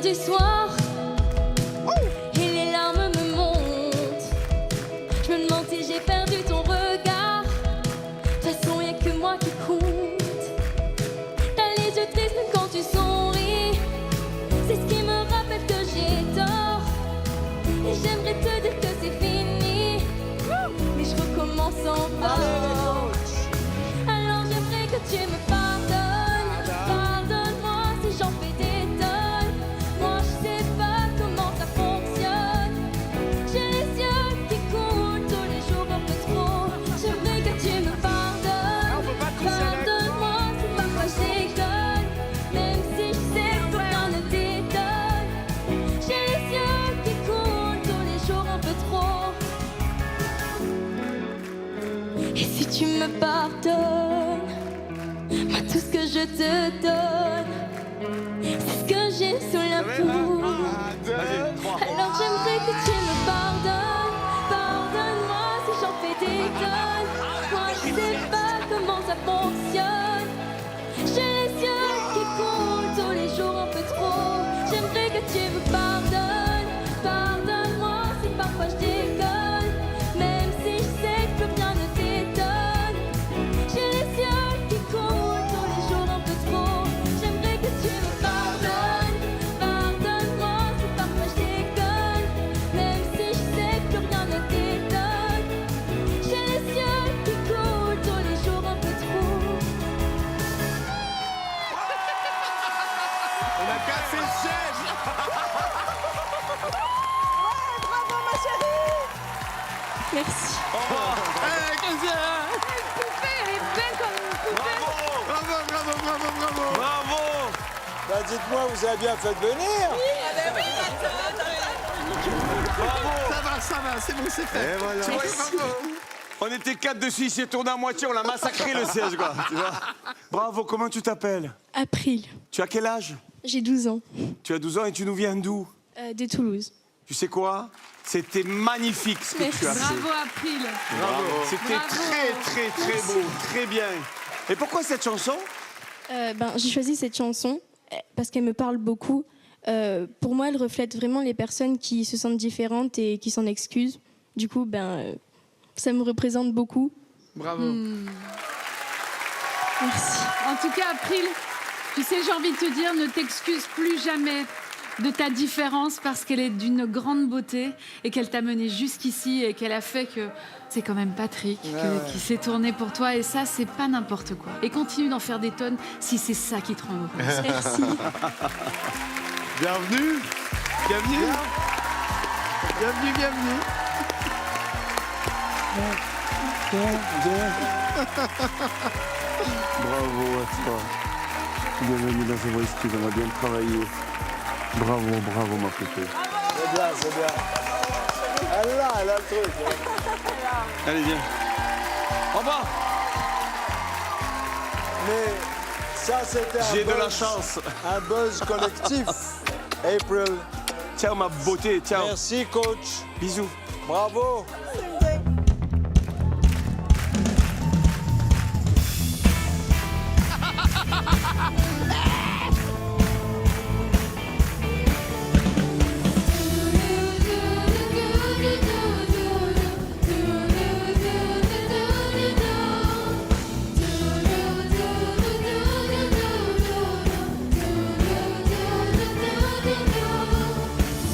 du soir et les larmes me montent. Je me demande si j'ai perdu ton regard. De toute façon, y'a que moi qui compte. T'as les yeux tristes même quand tu souris. C'est ce qui me rappelle que j'ai tort. Et j'aimerais te dire que c'est fini, mais je recommence encore. Alors j'aimerais que tu me pardonnes. Pardonne-moi si j'en fais des tonnes. Moi je sais pas comment ça fonctionne. J'ai les yeux qui coulent tous les jours un peu trop. J'aimerais que tu me pardonnes. Pardonne-moi si parfois je déconne, même si je sais que rien ne t'étonne. J'ai les yeux qui coulent tous les jours un peu trop. Et si tu me pardonnes, moi tout ce que je te donne, c'est ce que j'ai sous la peau. Alors j'aimerais que tu me pardonnes. Pardonne-moi si j'en fais des tonnes. Moi je sais pas comment ça fonctionne. J'ai les yeux qui coulent tous les jours un peu trop. J'aimerais que tu me pardonnes. Pardonne-moi si parfois je déconne, même si je sais que plus rien ne t'étonne. J'ai les yeux qui coulent tous les jours un peu trop. J'aimerais que tu me pardonnes. Pardonne-moi si parfois je déconne, même si je sais que plus rien ne t'étonne. J'ai les yeux qui coulent tous les jours un peu trop. On a cassé le siège. Bravo ma chérie. Merci. Elle est belle comme une poupée. Bravo. Bah dites-moi, vous avez bien fait de venir. Ça va, c'est bon, c'est fait. Et voilà. Tu vois, bravo. On était 4 dessus, il s'est tourné à moitié, on l'a massacré le siège, quoi. Tu vois. Bravo, comment tu t'appelles? April, Tu as quel âge? j'ai 12 ans, Tu as 12 ans et tu nous viens d'où? de Toulouse. Tu sais quoi? C'était magnifique ce que tu as fait. Bravo April. Bravo. C'était très beau, très bien. Et pourquoi cette chanson? J'ai choisi cette chanson parce qu'elle me parle beaucoup. Pour moi, elle reflète vraiment les personnes qui se sentent différentes et qui s'en excusent. Du coup, ça me représente beaucoup. Bravo. Merci. En tout cas April, tu sais, j'ai envie de te dire, ne t'excuse plus jamais de ta différence parce qu'elle est d'une grande beauté et qu'elle t'a mené jusqu'ici et qu'elle a fait que c'est quand même Patrick qui s'est tourné pour toi, et ça c'est pas n'importe quoi. Et continue d'en faire des tonnes si c'est ça qui te rend heureuse. Merci. Bienvenue. Bienvenue. Bienvenue, bienvenue. Bravo à toi. Bienvenue dans The Voice Kids, on a bien travaillé. Bravo, bravo ma poupée. C'est bien, c'est bien. Elle a le truc. Allez, viens. Au revoir. Mais ça, c'était J'ai de la buzz- chance. un buzz collectif. April, Ciao ma beauté, ciao. merci coach. Bisous. Bravo.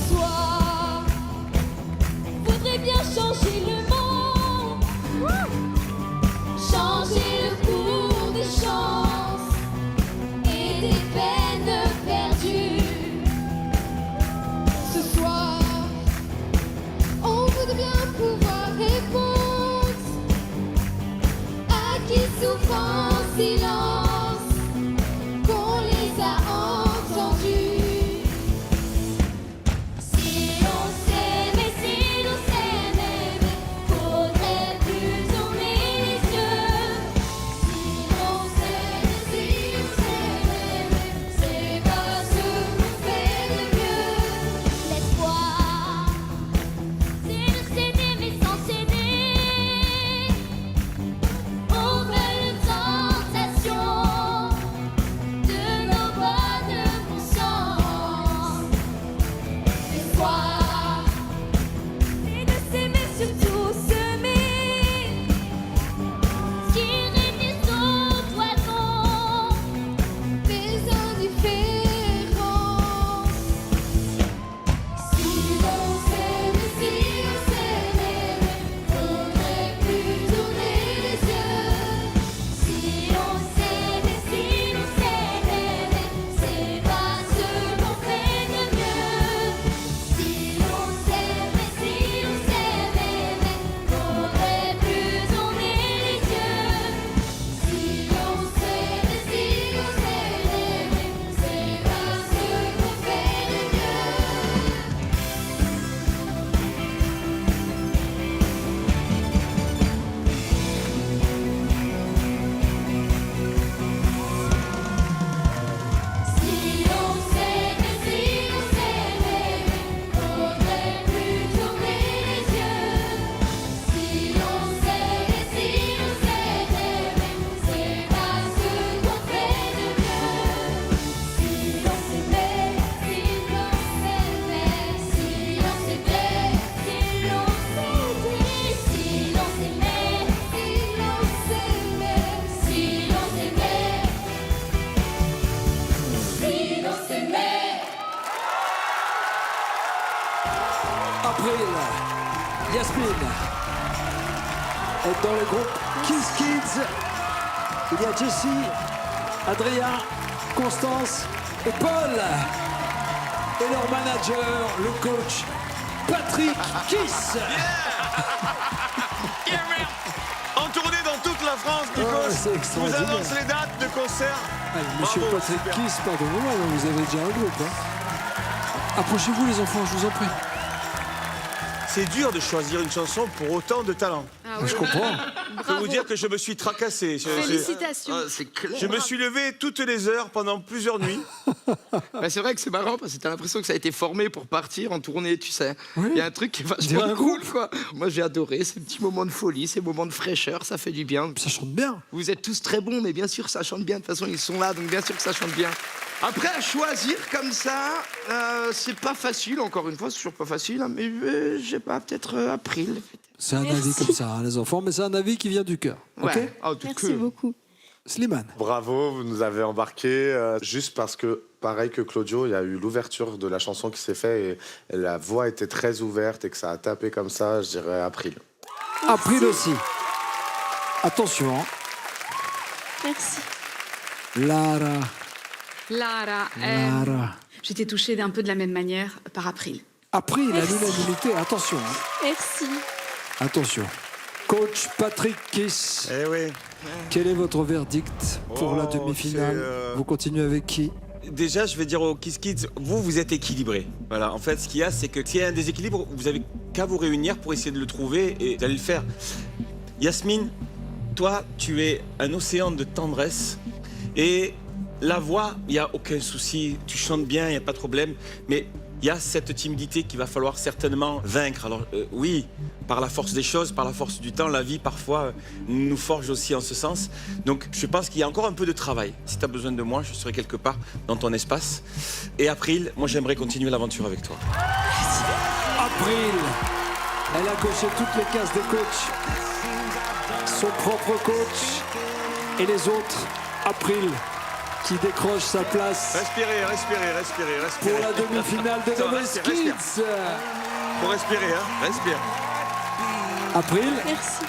Soir, faudrait bien changer le Yasmine est dans le groupe Kiss Kids. Il y a Jessie, Adrien, Constance et Paul. Et leur manager, le coach Patrick Kiss. En tournée dans toute la France, Nikos. c'est Vous extraordinaire. annonce les dates de concert. Monsieur Bravo, Patrick super. Kiss, pardonnez-moi, vous avez déjà un groupe. Hein. Approchez-vous les enfants, je vous en prie. C'est dur de choisir une chanson pour autant de talent. Je comprends. Je peux vous dire que je me suis tracassé. Félicitations. C'est clair. Je me suis levé toutes les heures pendant plusieurs nuits. Bah, c'est vrai que c'est marrant parce que t'as l'impression que ça a été formé pour partir en tournée, tu sais. Oui. Il y a un truc qui est Dirait vachement un cool, quoi. Moi, j'ai adoré ces petits moments de folie, ces moments de fraîcheur, ça fait du bien. Ça chante bien. Vous êtes tous très bons, mais bien sûr, ça chante bien. De toute façon, ils sont là, donc bien sûr que ça chante bien. Après, à choisir comme ça, c'est pas facile, encore une fois, c'est toujours pas facile, hein, mais j'ai pas, peut-être April. C'est un avis comme ça, hein, les enfants, mais c'est un avis qui vient du cœur. Ouais. Ok Ah, tout Merci que. beaucoup. Slimane. Bravo, vous nous avez embarqués juste parce que, pareil que Claudio, il y a eu l'ouverture de la chanson qui s'est faite et la voix était très ouverte et que ça a tapé comme ça, je dirais April. April aussi. Attention, hein. Merci. Lara. Lara, Lara. j'étais touchée d'un peu de la même manière par April. April, à l'unanimité, attention. Hein. Merci. Attention. Coach Patrick Kiss, Eh oui. quel est votre verdict pour la Oh, demi-finale c'est, Vous continuez avec qui? Déjà, je vais dire aux Kiss Kids, vous êtes équilibrés. Voilà, en fait, ce qu'il y a, c'est que s'il y a un déséquilibre, vous avez qu'à vous réunir pour essayer de le trouver et d'aller le faire. Yasmine, toi, tu es un océan de tendresse et la voix, il n'y a aucun souci, tu chantes bien, il n'y a pas de problème, mais il y a cette timidité qu'il va falloir certainement vaincre. Alors oui, par la force des choses, par la force du temps, la vie parfois nous forge aussi en ce sens. Donc je pense qu'il y a encore un peu de travail. Si tu as besoin de moi, je serai quelque part dans ton espace. Et April, moi j'aimerais continuer l'aventure avec toi. April. Elle a coché toutes les cases des coachs. Son propre coach et les autres. April qui décroche sa place Respirez, respirez, respirez, respirez. pour la demi-finale de Attends, The Voice respire, respire. Kids. Faut respirer, hein. Respire. April. Merci.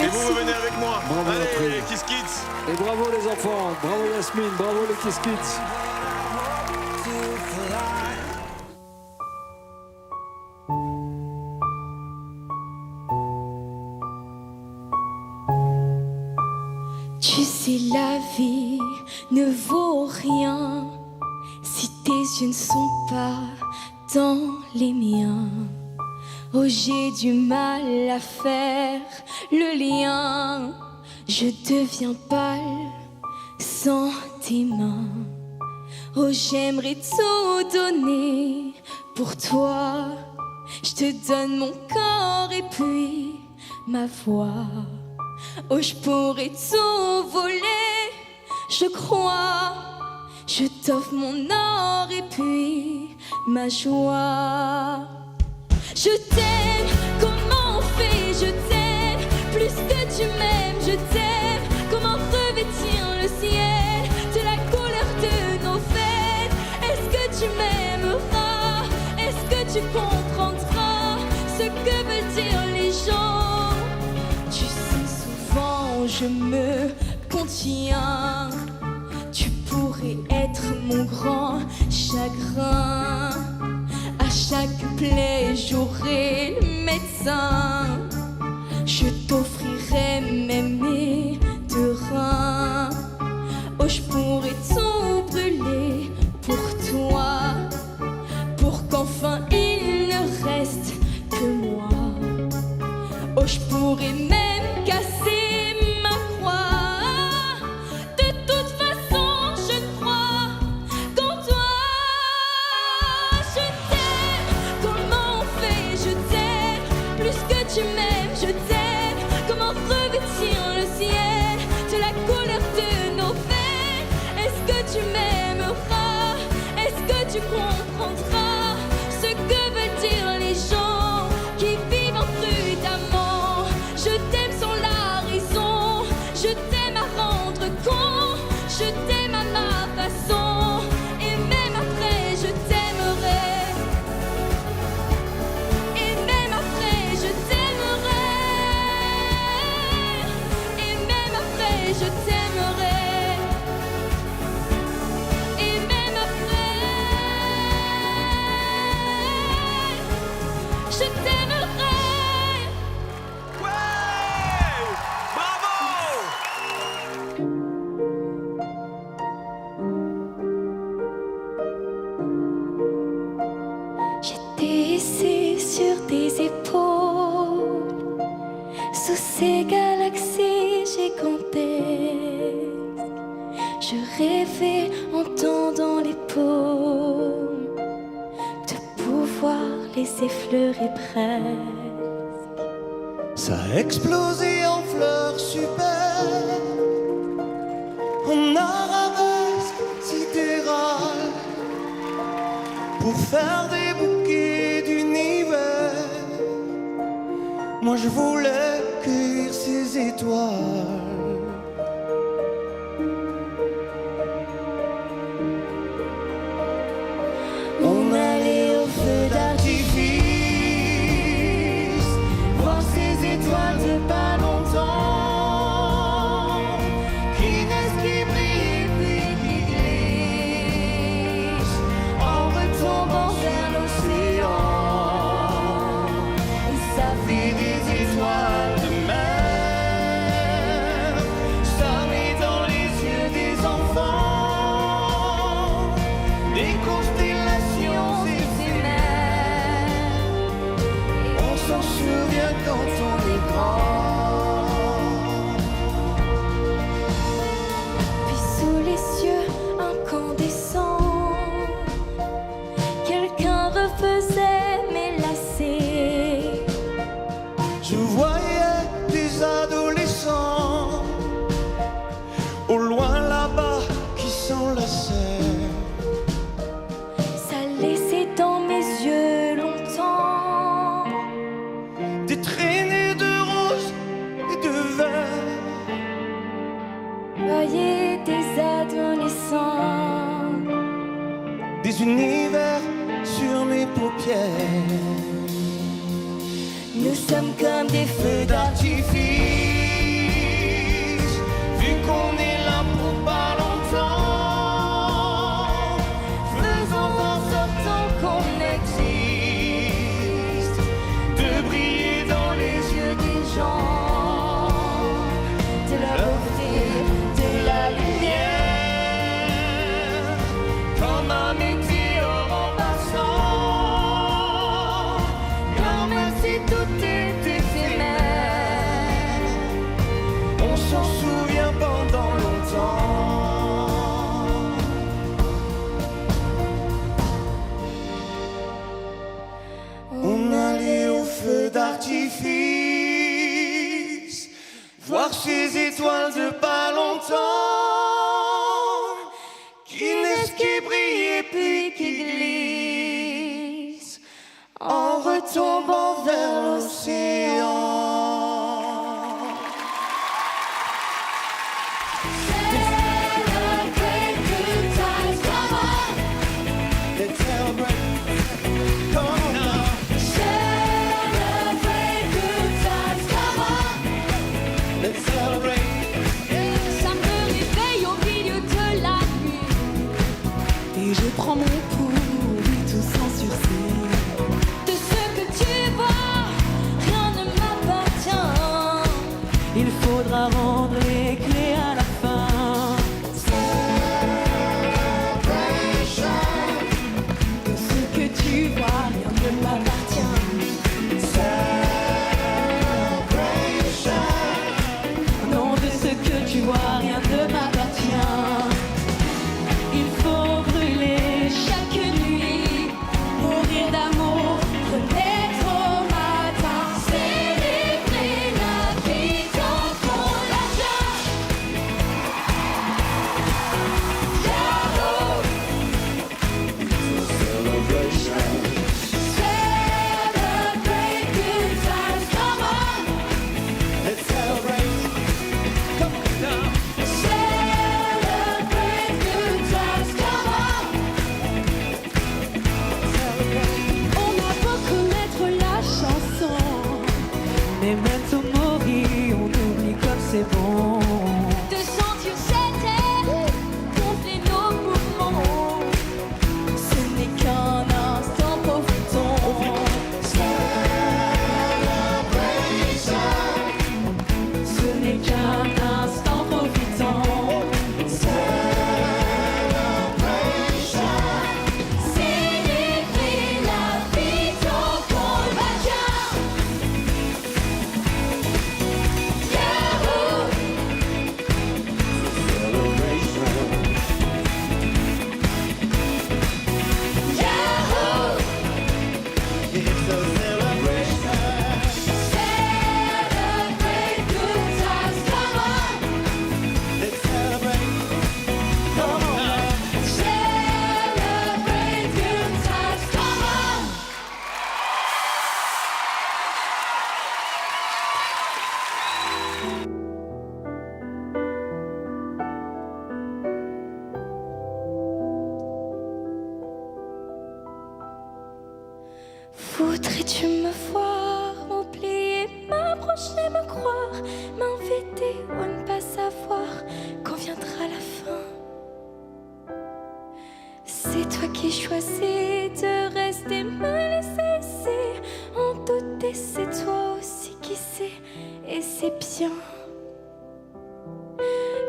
Et vous venez avec moi. Bravo, Allez, April. Kiss Kids. Et bravo les enfants, bravo Yasmine, bravo les Kiss Kids. Tu sais, la vie ne vaut rien si tes yeux ne sont pas dans les miens. Oh, j'ai du mal à faire le lien. Je deviens pâle sans tes mains. Oh, j'aimerais tout donner pour toi. Je te donne mon corps et puis ma voix. Oh, je pourrais tout voler, je crois. Je t'offre mon or et puis ma joie. Je t'aime, comment on fait? Je t'aime, plus que tu m'aimes, je t'aime. Comment revêtir le ciel de la couleur de nos fêtes? Est-ce que tu m'aimeras? Est-ce que tu comprendras ce que veulent dire les gens? Tu sais, souvent je me contiens. Tu pourrais être mon grand chagrin. À chaque plaie, j'aurai le médecin. Je t'offrirai même mes deux reins. Oh, je pourrais tout brûler pour toi, pour qu'enfin il ne reste que moi. Oh, je pourrais même casser ma croix. De toute façon, je crois qu'en toi. Je t'aime, comment on fait? Je t'aime, plus que tu m'aimes, je t'aime. Comment revêtir le ciel de la couleur de nos fêtes? Est-ce que tu m'aimeras? Est-ce que tu comprendras ce que veulent dire les gens qui vivent imprudemment? Je t'aime sans la raison, je t'aime à rendre compte, je t'aime à ma façon, et même après je t'aimerai, et même rêver en tendant les paumes, de pouvoir les effleurer presque. Ça a explosé en fleurs super, en arabesque sidérale, pour faire des bouquets d'univers. Moi je voulais cueillir ces étoiles. On allait au feu d'artifice, voir ces étoiles de pas longtemps, qui naissent, qui brillent, puis qui glissent, en retombant vers l'océan. Et ça fait des étoiles de mer, ça met dans les yeux des enfants, des constellations éphémères. On s'en souvient quand on est grand. Puis sous les cieux incandescents, quelqu'un refaisait mes lacets. Je voyais des adolescents au loin là-bas qui s'enlaçaient. Ça laissait dans mes yeux longtemps Des traînées de roses et de vert. voyez des adolescents. Des univers sur mes paupières. Nous sommes comme des feux D'artifice, vu qu'on est là pour pas longtemps, faisons en sorte qu'on existe, de briller dans les yeux des gens, de la beauté, de la lumière, comme un météore en passant, comme si tout est éphémère. on s'en souvient pendant longtemps. On allait au feu d'artifice, voir ces étoiles de pas longtemps, qui naissent, qui brillent et puis qui glissent, en retombant vers l'océan. Let's celebrate, come on now. Let's celebrate. Ça me réveille au milieu de la nuit Et je prends mon pouls, oui, tout sans sursis. de ce que tu vois, rien ne m'appartient. Il faudra rendre les clés à la fin. Voudrais-tu me voir, m'oublier, m'approcher, me croire, m'inviter ou ne pas savoir quand viendra la fin? C'est toi qui choisis de rester, me laisser ici. En douter, c'est toi aussi qui sais, et c'est bien.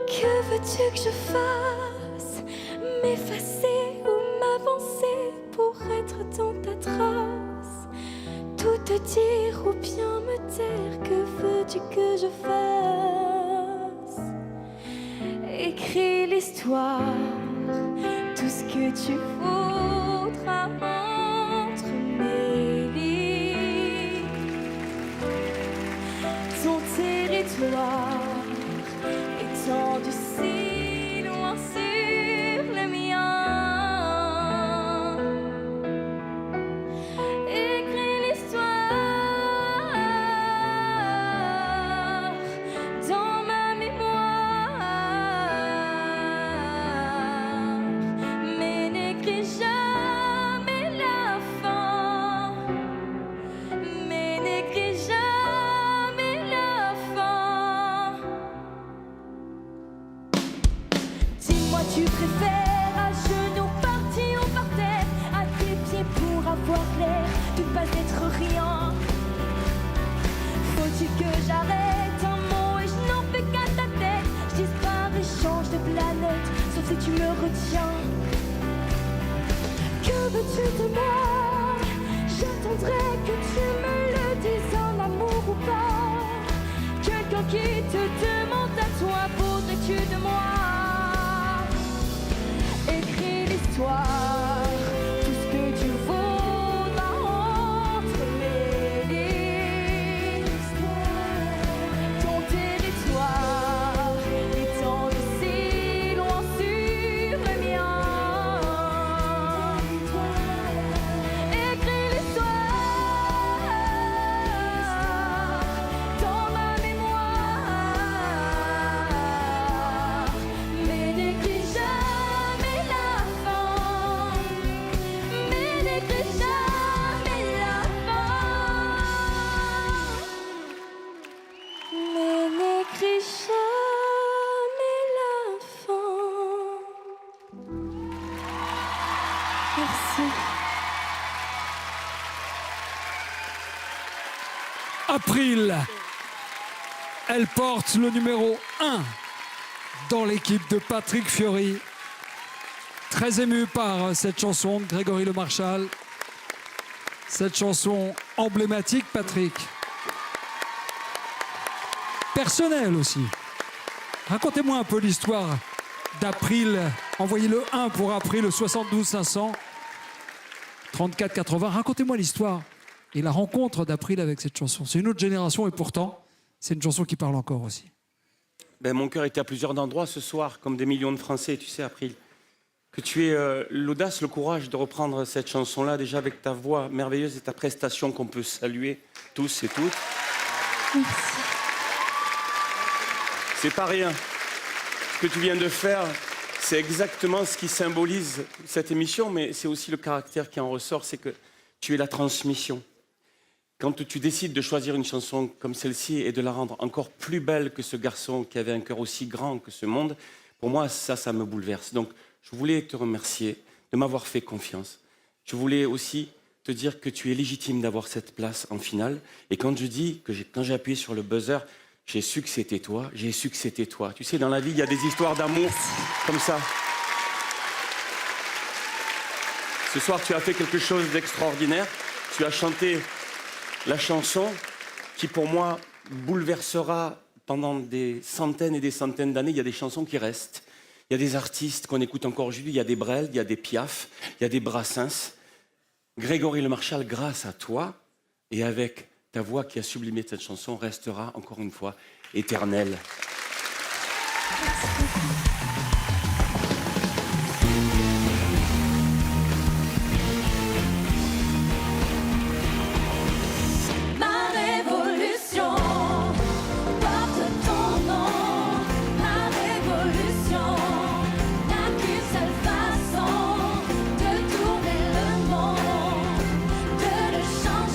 Que veux-tu que je fasse? M'effacer ou m'avancer pour être dans ta trace? Tout te dire ou bien me taire? Que veux-tu que je fasse? Écris l'histoire, tout ce que tu voudras entre mes lignes. Ton territoire étendu si loin sur le mien. Écris l'histoire dans ma mémoire, mais n'écris jamais la fin, mais n'écris jamais la fin. Dis-moi, tu préfères à genoux, parti ou par terre, à tes pieds pour avoir l'air de ne pas être rien? Faut-il que j'arrête un mot et je n'en fais qu'à ta tête? Je disparais, change de planète, sauf si tu me retiens. Que veux-tu de moi? J'attendrai que tu me le dises en amour ou pas. Quelqu'un qui te demande à toi, voudrais-tu de moi? Écris l'histoire, tout ce que tu voudras entre mes lignes. Ton territoire étendu si loin sur le mien. Écris l'histoire dans ma mémoire, mais n'écris jamais la fin, mais n'écris jamais la fin, mais n'écris jamais la fin. Merci. April. Elle porte le numéro 1 dans l'équipe de Patrick Fiori. Très ému par cette chanson de Grégory Le Marchal. Cette chanson emblématique, Patrick. Personnelle aussi. Racontez-moi un peu l'histoire d'April. Envoyez le 1 pour April, le 72 500 34 80. Racontez-moi l'histoire et la rencontre d'April avec cette chanson. C'est une autre génération et pourtant, c'est une chanson qui parle encore aussi. Ben, mon cœur était à plusieurs endroits ce soir, comme des millions de Français, tu sais, April. Que tu aies l'audace, le courage de reprendre cette chanson-là, déjà avec ta voix merveilleuse et ta prestation qu'on peut saluer tous et toutes. Merci. C'est pas rien. Ce que tu viens de faire, c'est exactement ce qui symbolise cette émission, mais c'est aussi le caractère qui en ressort, c'est que tu es la transmission. Quand tu décides de choisir une chanson comme celle-ci et de la rendre encore plus belle que ce garçon qui avait un cœur aussi grand que ce monde, pour moi, ça me bouleverse. Donc, je voulais te remercier de m'avoir fait confiance. Je voulais aussi te dire que tu es légitime d'avoir cette place en finale. Et quand je dis que quand j'ai appuyé sur le buzzer, j'ai su que c'était toi, j'ai su que c'était toi. Tu sais, dans la vie, il y a des histoires d'amour comme ça. Ce soir, tu as fait quelque chose d'extraordinaire. Tu as chanté la chanson qui, pour moi, bouleversera pendant des centaines et des centaines d'années. Il y a des chansons qui restent. Il y a des artistes qu'on écoute encore aujourd'hui. Il y a des Brel, il y a des Piaf, il y a des Brassens. Grégory Le Marchal, grâce à toi et avec ta voix qui a sublimé cette chanson, restera encore une fois éternelle. Ma révolution porte ton nom. Ma révolution n'a qu'une seule façon de tourner le monde, de le changer.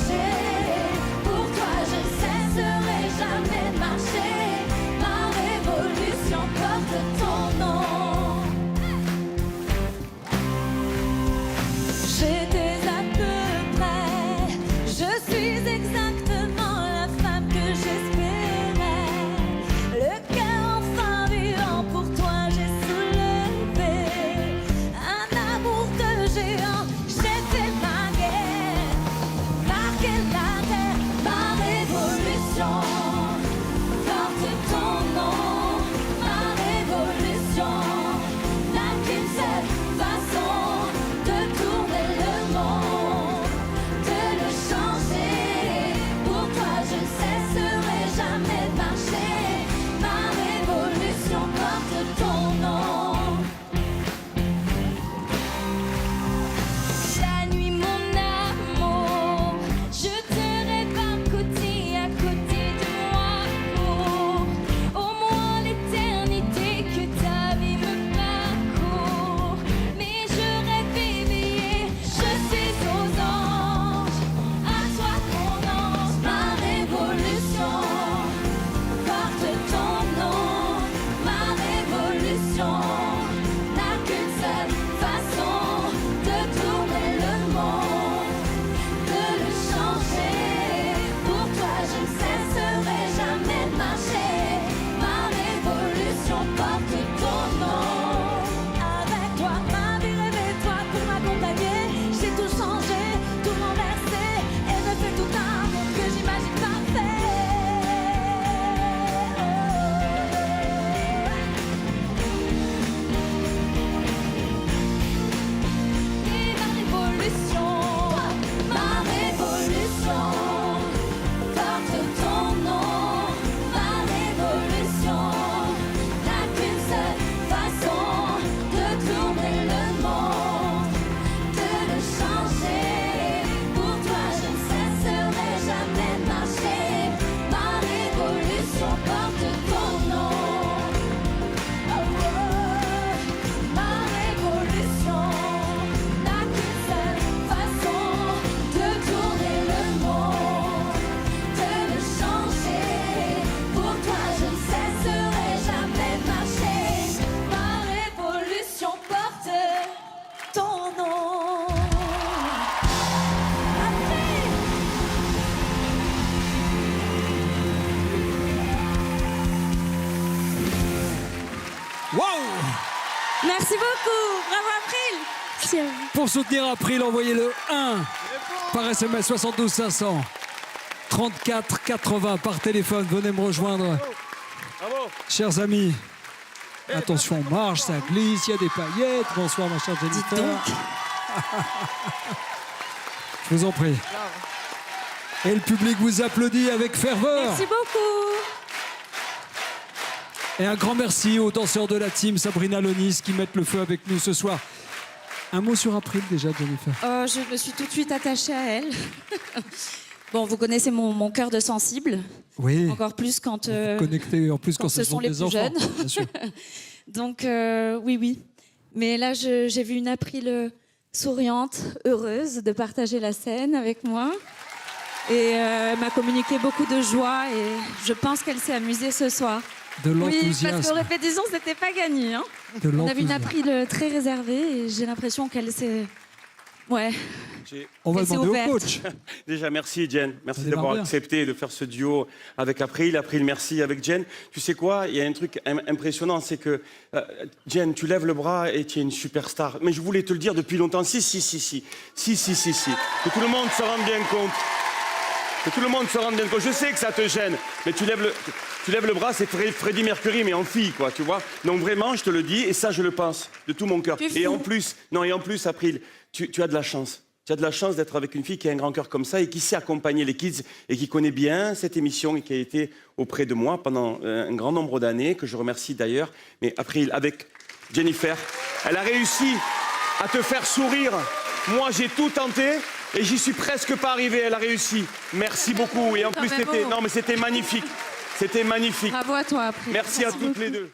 Merci beaucoup. Bravo April. Merci à vous. Pour soutenir April, envoyez le 1 par SMS 72 500. 34 80 par téléphone. Venez me rejoindre. Bravo. Chers amis, attention, on marche, ça glisse, il y a des paillettes. Bonsoir, ma chère Jennifer. Je vous en prie. Et le public vous applaudit avec ferveur. Merci beaucoup. Et un grand merci aux danseurs de la team, Sabrina Lonis, qui mettent le feu avec nous ce soir. Un mot sur April déjà, Jennifer. Je me suis tout de suite attachée à elle. Bon, vous connaissez mon cœur de sensible. Oui. Encore plus quand... Connecté en plus quand ce sont les des plus enfants. jeunes. Bien sûr. Donc, oui. Mais là, j'ai vu une April souriante, heureuse de partager la scène avec moi. Et elle m'a communiqué beaucoup de joie et je pense qu'elle s'est amusée ce soir. De Oui, l'enthousiasme. parce qu'aux répétitions, c'était pas gagné. Hein. De On a vu une l'enthousiasme. April très réservée et j'ai l'impression qu'elle s'est... Ouais. On va Elle s'est demander au ouverte. coach. Déjà, merci Jen. Merci Ça démarre d'avoir bien. accepté de faire ce duo avec April. April, merci avec Jen. Tu sais quoi? Il y a un truc impressionnant, c'est que Jen, tu lèves le bras et tu es une superstar. Mais je voulais te le dire depuis longtemps. Si. Que tout le monde se rende bien compte. Que tout le monde se rende bien compte. Je sais que ça te gêne, mais tu lèves le bras, c'est Freddie Mercury, mais en fille, quoi, tu vois. Donc vraiment, je te le dis, et ça, je le pense de tout mon cœur. Et en plus, April, tu as de la chance. Tu as de la chance d'être avec une fille qui a un grand cœur comme ça et qui sait accompagner les kids et qui connaît bien cette émission et qui a été auprès de moi pendant un grand nombre d'années, que je remercie d'ailleurs. Mais April, avec Jennifer, elle a réussi à te faire sourire. Moi, j'ai tout tenté et j'y suis presque pas arrivé. Elle a réussi. Merci beaucoup. Et en plus, c'était magnifique. C'était magnifique. Bravo à toi, April. Merci à toutes les deux.